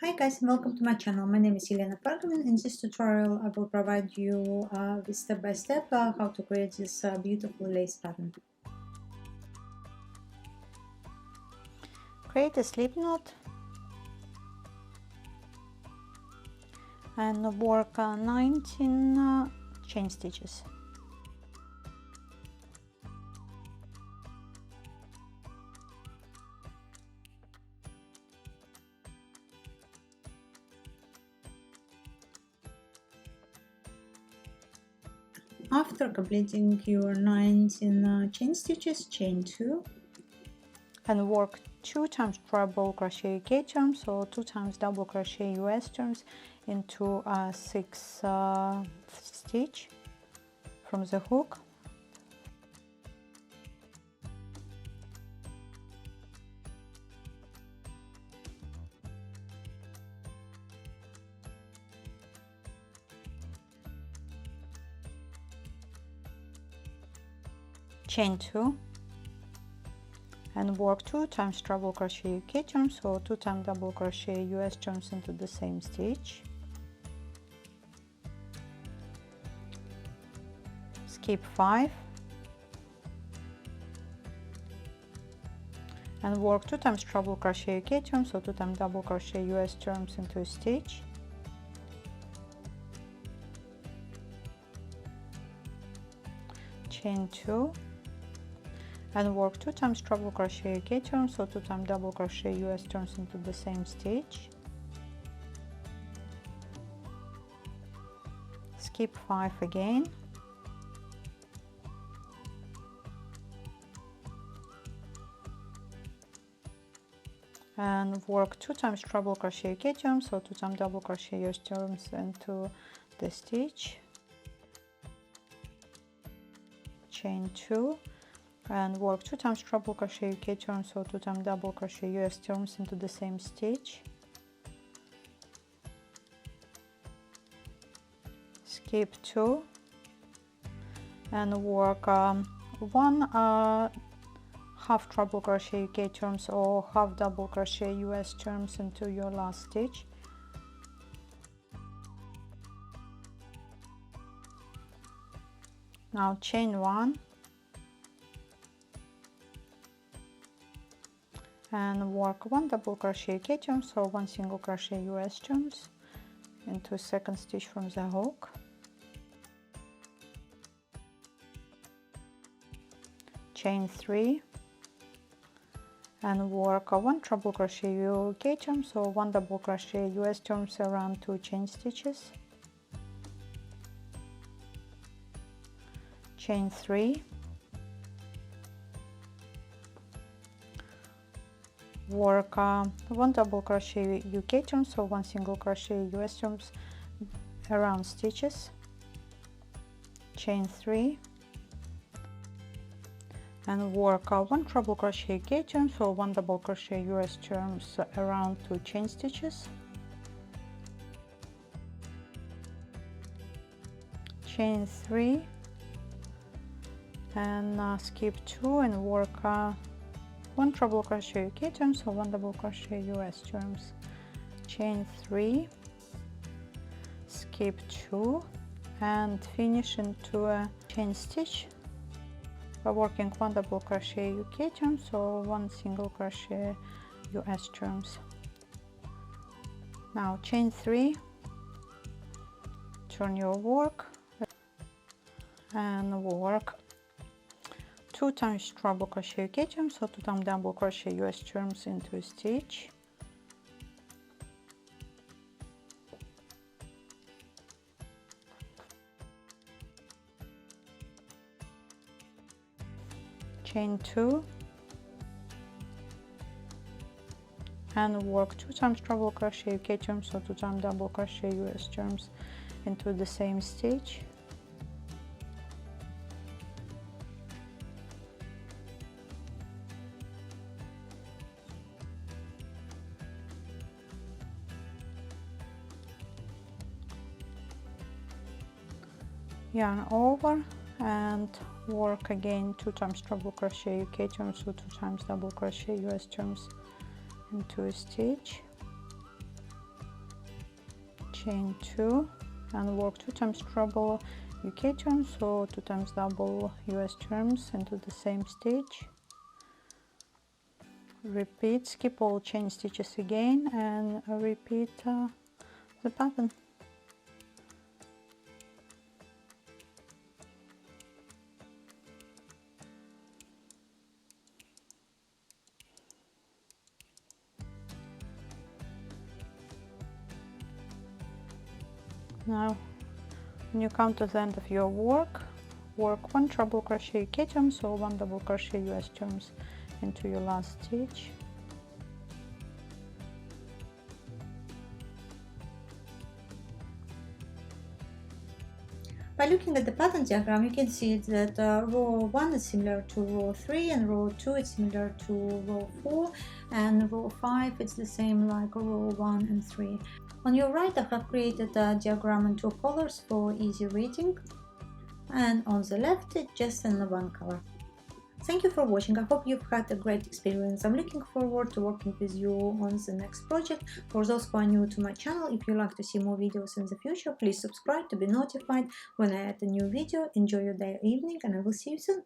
Hi guys, and welcome to my channel. My name is Elena Pargman. In this tutorial I will provide you with step-by-step how to create this beautiful lace pattern. Create a slip knot and work 19 chain stitches. After completing your 19 chain stitches, chain 2 and work 2 times treble crochet UK turns or 2 times double crochet US turns into a 6 stitch from the hook. Chain 2 and work 2 times treble crochet UK turns or 2 times double crochet US turns into the same stitch. Skip 5 and work 2 times treble crochet UK turns or 2 times double crochet US turns into a stitch. Chain 2 and work 2 times treble crochet UK turns or 2 times double crochet US turns into the same stitch. Skip 5 again and work 2 times treble crochet UK turns or 2 times double crochet US turns into the stitch. Chain 2 and work 2 times treble crochet UK turns or 2 times double crochet US turns into the same stitch. Skip 2 and work 1 half treble crochet UK turns or half double crochet US turns into your last stitch. Now chain 1 and work 1 double crochet UK turns or 1 single crochet US turns into second stitch from the hook. Chain 3 and work 1 treble crochet UK turns or 1 double crochet US turns around 2 chain stitches. Chain 3 work 1 double crochet UK turns or 1 single crochet US turns around stitches. Chain 3 and work 1 treble crochet UK turns or 1 double crochet US turns around 2 chain stitches. Chain 3 and skip 2 and work 1 treble crochet UK turns or 1 double crochet US turns. Chain 3, skip 2 and finish into a chain stitch by working 1 double crochet UK turns or 1 single crochet US turns. Now chain 3, turn your work and work 2 times treble crochet UK turns or 2 times double crochet US turns into a stitch. Chain 2 and work 2 times treble crochet UK turns or 2 times double crochet US turns into the same stitch. Yarn over and work again 2 times treble crochet UK turns or 2 times double crochet US turns into a stitch. chain 2 and work 2 times treble UK turns or 2 times double US turns into the same stitch. Repeat, skip all chain stitches again and repeat the pattern. Now when you come to the end of your work, work 1 treble crochet UK turns or 1 double crochet US turns into your last stitch. By looking at the pattern diagram, you can see that row 1 is similar to row 3 and row 2 is similar to row 4 and row 5 it's the same like row 1 and 3. On your right I have created a diagram in 2 colors for easy reading, and on the left it's just in one color. Thank you for watching. I hope you've had a great experience. I'm looking forward to working with you on the next project. For those who are new to my channel, if you like to see more videos in the future, please subscribe to be notified when I add a new video. Enjoy your day or evening, and I will see you soon.